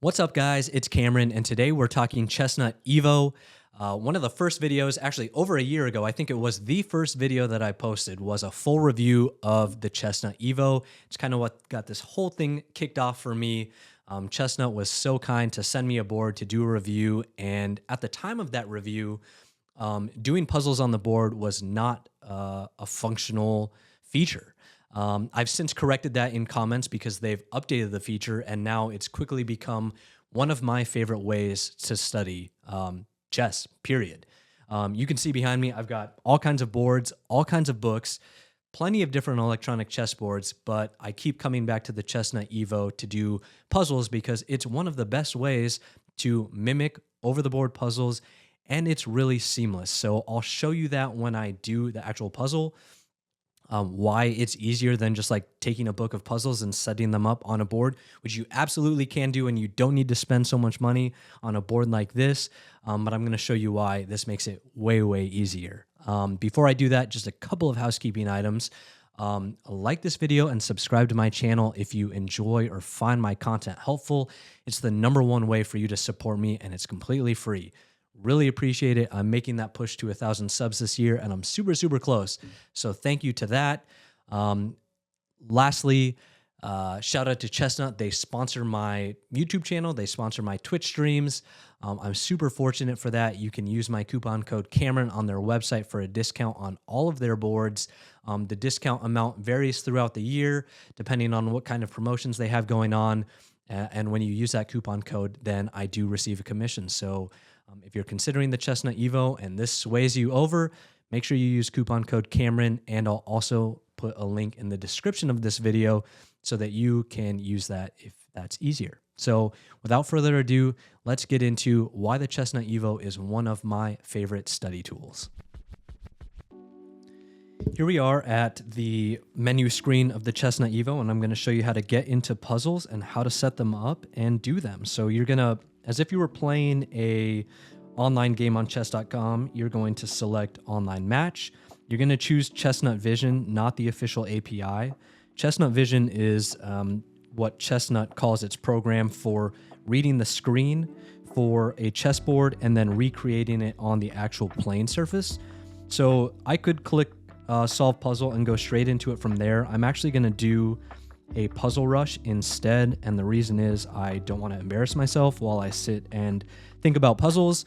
What's up, guys? It's Cameron, and today we're talking Chessnut EVO. One of the first videos, actually over a year ago, I think it was the first video that I posted, was a full review of the Chessnut EVO. It's kind of what got this whole thing kicked off for me. Chestnut was so kind to send me a board to do a review, and at the time of that review, doing puzzles on the board was not a functional feature. I've since corrected that in comments because they've updated the feature, and now it's quickly become one of my favorite ways to study chess, period. You can see behind me, I've got all kinds of boards, all kinds of books, plenty of different electronic chess boards, but I keep coming back to the Chessnut EVO to do puzzles because it's one of the best ways to mimic over-the-board puzzles, and it's really seamless. So I'll show you that when I do the actual puzzle. Why it's easier than just like taking a book of puzzles and setting them up on a board, which you absolutely can do, and you don't need to spend so much money on a board like this. But I'm going to show you why this makes it way, way easier. Before I do that, just a couple of housekeeping items. Like this video and subscribe to my channel if you enjoy or find my content helpful. It's the #1 way for you to support me, and it's completely free. Really appreciate it. I'm making that push to 1,000 subs this year, and I'm super, super close. So thank you to that. Lastly, shout out to Chestnut. They sponsor my YouTube channel. They sponsor my Twitch streams. I'm super fortunate for that. You can use my coupon code Cameron on their website for a discount on all of their boards. The discount amount varies throughout the year, depending on what kind of promotions they have going on. And when you use that coupon code, then I do receive a commission. So if you're considering the Chessnut EVO and this sways you over, make sure you use coupon code Cameron, and I'll also put a link in the description of this video so that you can use that if that's easier. So without further ado, let's get into why the Chessnut EVO is one of my favorite study tools. Here we are at the menu screen of the Chessnut EVO, and I'm going to show you how to get into puzzles and how to set them up and do them. So you're going to, as if you were playing a online game on chess.com, you're going to select online match. You're going to choose Chestnut Vision, not the official API. Chestnut Vision is what Chestnut calls its program for reading the screen for a chessboard and then recreating it on the actual playing surface. So I could click solve puzzle and go straight into it from there. I'm actually going to do a puzzle rush instead, and the reason is I don't want to embarrass myself while I sit and think about puzzles,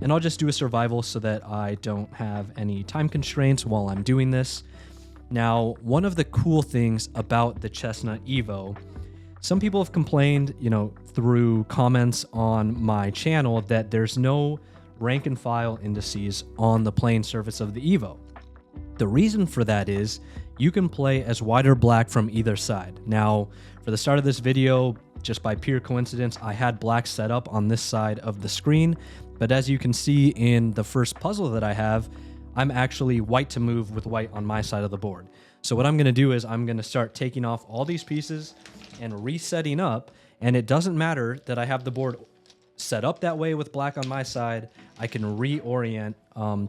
and I'll just do a survival so that I don't have any time constraints while I'm doing this. Now, one of the cool things about the Chessnut EVO, some people have complained, through comments on my channel that there's no rank and file indices on the playing surface of the EVO. The reason for that is you can play as white or black from either side. Now, for the start of this video, just by pure coincidence, I had black set up on this side of the screen, but as you can see in the first puzzle that I have, I'm actually white to move with white on my side of the board. So what I'm going to do is I'm going to start taking off all these pieces and resetting up, and it doesn't matter that I have the board set up that way with black on my side. I can reorient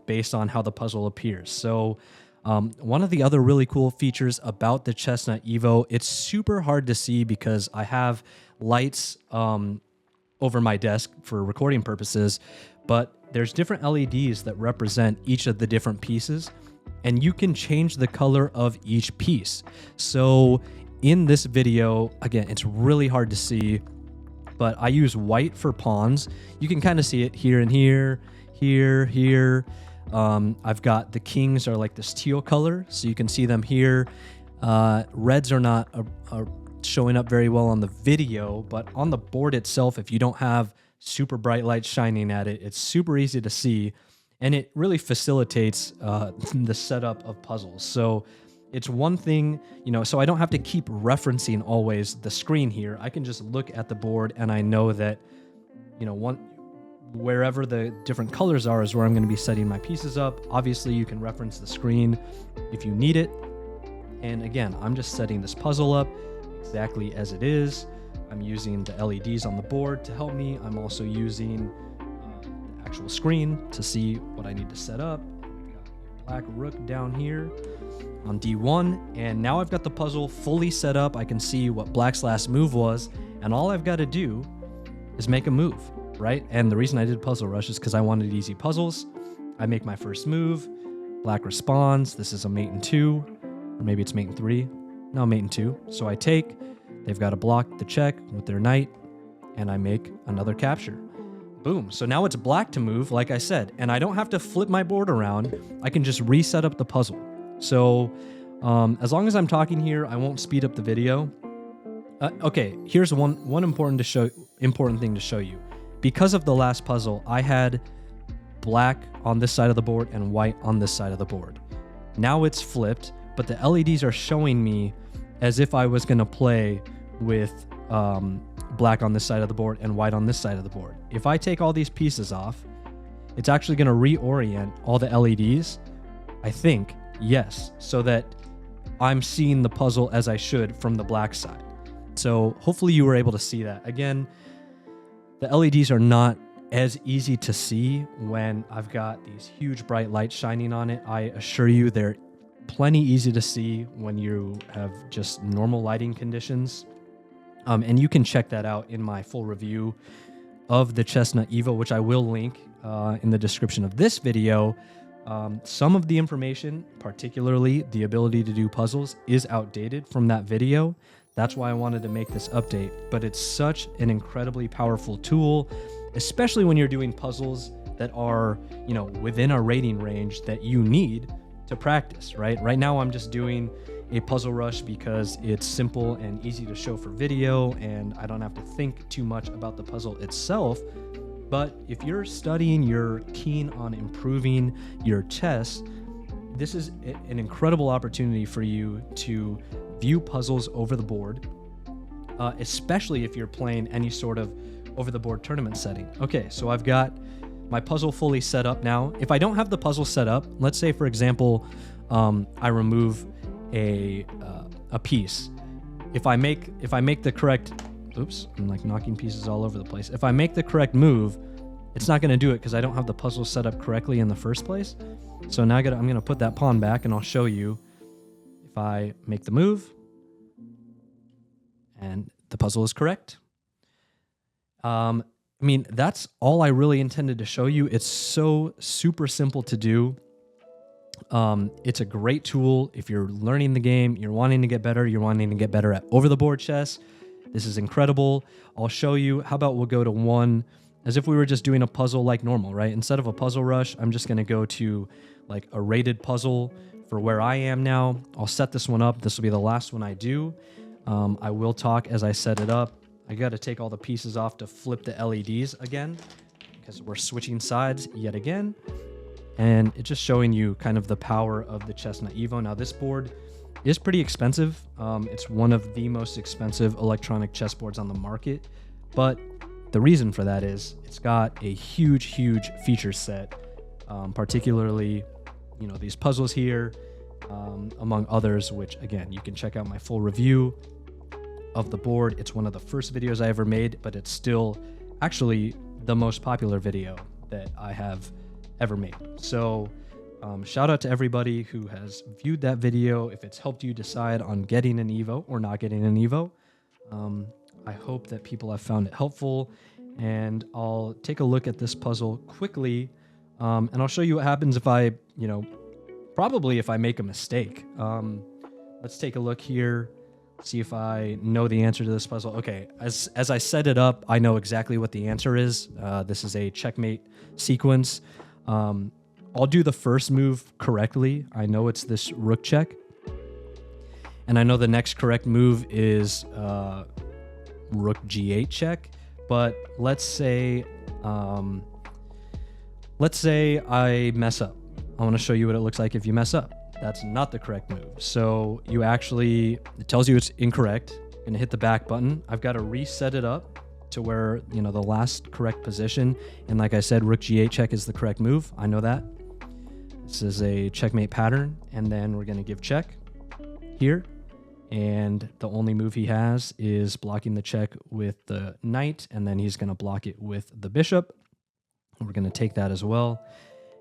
based on how the puzzle appears. So one of the other really cool features about the Chessnut EVO, it's super hard to see because I have lights over my desk for recording purposes, but there's different LEDs that represent each of the different pieces, and you can change the color of each piece. So in this video, again, it's really hard to see, but I use white for pawns. You can kind of see it here and here, here. I've got the kings are like this teal color, so you can see them here. Reds are not showing up very well on the video, but on the board itself, if you don't have super bright lights shining at it, it's super easy to see, and it really facilitates the setup of puzzles. So it's one thing, so I don't have to keep referencing always the screen here. I can just look at the board and I know that, wherever the different colors are is where I'm going to be setting my pieces up. Obviously, you can reference the screen if you need it. And again, I'm just setting this puzzle up exactly as it is. I'm using the LEDs on the board to help me. I'm also using the actual screen to see what I need to set up. Black rook down here on D1, and now I've got the puzzle fully set up. I can see what black's last move was, and all I've got to do is make a move, right? And the reason I did puzzle rush is because I wanted easy puzzles. I make my first move, black responds. This is a mate in 2, or maybe it's mate in 3. No, mate in 2. So I take, they've got to block the check with their knight, and I make another capture. Boom. So now it's black to move, like I said, and I don't have to flip my board around. I can just reset up the puzzle. So as long as I'm talking here, I won't speed up the video. Okay, here's one important thing to show you. Because of the last puzzle, I had black on this side of the board and white on this side of the board. Now it's flipped, but the LEDs are showing me as if I was going to play with black on this side of the board and white on this side of the board. If I take all these pieces off, it's actually going to reorient all the LEDs, I think, yes, so that I'm seeing the puzzle as I should from the black side. So hopefully you were able to see that. Again, the LEDs are not as easy to see when I've got these huge bright lights shining on it. I assure you they're plenty easy to see when you have just normal lighting conditions. And you can check that out in my full review of the Chessnut EVO, which I will link in the description of this video. Some of the information, particularly the ability to do puzzles, is outdated from that video. That's why I wanted to make this update, but it's such an incredibly powerful tool, especially when you're doing puzzles that are, you know, within a rating range that you need to practice, right? Right now I'm just doing a puzzle rush because it's simple and easy to show for video and I don't have to think too much about the puzzle itself. But if you're studying, you're keen on improving your chess, this is an incredible opportunity for you to view puzzles over the board, especially if you're playing any sort of over-the-board tournament setting. Okay, so I've got my puzzle fully set up now. If I don't have the puzzle set up, let's say, for example, I remove a piece. If I make the correct, oops, I'm like knocking pieces all over the place. If I make the correct move, it's not going to do it because I don't have the puzzle set up correctly in the first place. So now I'm going to put that pawn back and I'll show you if I make the move and the puzzle is correct. I mean, that's all I really intended to show you. It's so super simple to do. It's a great tool if you're learning the game, you're wanting to get better, at over-the-board chess. This is incredible. I'll show you. How about we'll go to one, as if we were just doing a puzzle like normal, right? Instead of a puzzle rush, I'm just going to go to like a rated puzzle for where I am now. I'll set this one up. This will be the last one I do. I will talk as I set it up. I got to take all the pieces off to flip the LEDs again because we're switching sides yet again. And it's just showing you kind of the power of the Chessnut EVO. Now this board is pretty expensive. It's one of the most expensive electronic chessboards on the market. But the reason for that is it's got a huge, huge feature set, particularly, you know, these puzzles here, among others, which again, you can check out my full review of the board. It's one of the first videos I ever made, but it's still actually the most popular video that I have ever made. So shout out to everybody who has viewed that video. If it's helped you decide on getting an EVO or not getting an EVO, I hope that people have found it helpful. And I'll take a look at this puzzle quickly, and I'll show you what happens if I, you know, probably if I make a mistake. Let's take a look here. See if I know the answer to this puzzle. Okay, as I set it up, I know exactly what the answer is. This is a checkmate sequence. I'll do the first move correctly. I know it's this rook check. And I know the next correct move is rook g8 check. But let's say I mess up. I want to show you what it looks like if you mess up. That's not the correct move. So you actually, it tells you it's incorrect. You're gonna hit the back button. I've got to reset it up to where, you know, the last correct position. And like I said, rook g8 check is the correct move. I know that. This is a checkmate pattern. And then we're gonna give check here. And the only move he has is blocking the check with the knight. And then he's gonna block it with the bishop. We're gonna take that as well.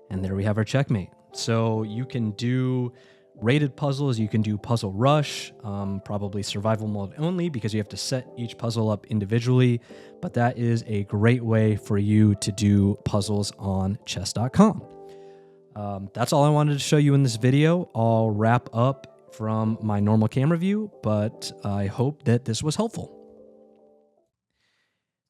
And there we have our checkmate. So you can do rated puzzles, you can do Puzzle Rush, probably survival mode only because you have to set each puzzle up individually. But that is a great way for you to do puzzles on chess.com. That's all I wanted to show you in this video. I'll wrap up from my normal camera view, but I hope that this was helpful.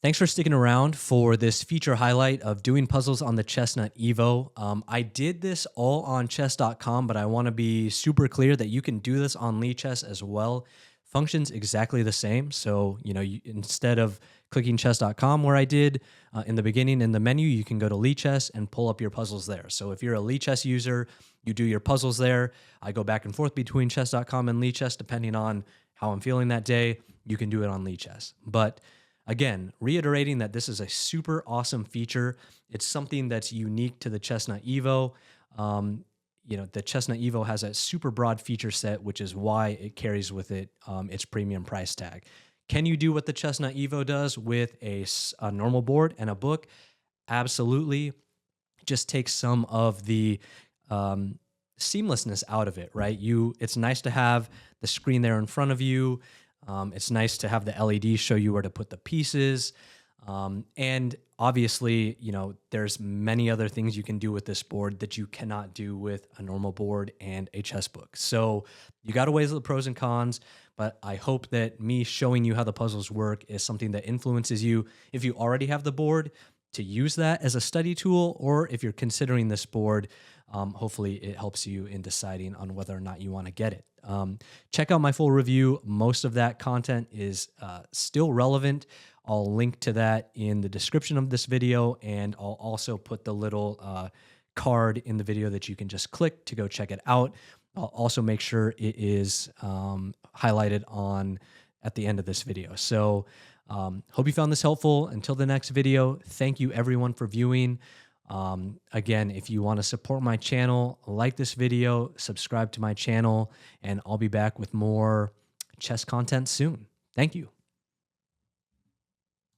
Thanks for sticking around for this feature highlight of doing puzzles on the Chessnut EVO. I did this all on chess.com, but I want to be super clear that you can do this on Lichess as well. Functions exactly the same. So, instead of clicking chess.com where I did in the beginning in the menu, you can go to Lichess and pull up your puzzles there. So if you're a Lichess user, you do your puzzles there. I go back and forth between chess.com and Lichess depending on how I'm feeling that day. You can do it on Lichess. But again, reiterating that this is a super awesome feature. It's something that's unique to the Chessnut EVO. The Chessnut EVO has a super broad feature set, which is why it carries with it its premium price tag. Can you do what the Chessnut EVO does with a normal board and a book? Absolutely. Just take some of the seamlessness out of it, right? It's nice to have the screen there in front of you. It's nice to have the LED show you where to put the pieces. And obviously, there's many other things you can do with this board that you cannot do with a normal board and a chess book. So you got to weigh the pros and cons, but I hope that me showing you how the puzzles work is something that influences you. If you already have the board, to use that as a study tool, or if you're considering this board, hopefully it helps you in deciding on whether or not you want to get it. Check out my full review. Most of that content is still relevant. I'll link to that in the description of this video, and I'll also put the little card in the video that you can just click to go check it out. I'll also make sure it is highlighted at the end of this video. So hope you found this helpful. Until the next video, thank you everyone for viewing. Again, if you want to support my channel, like this video, subscribe to my channel, and I'll be back with more chess content soon. Thank you.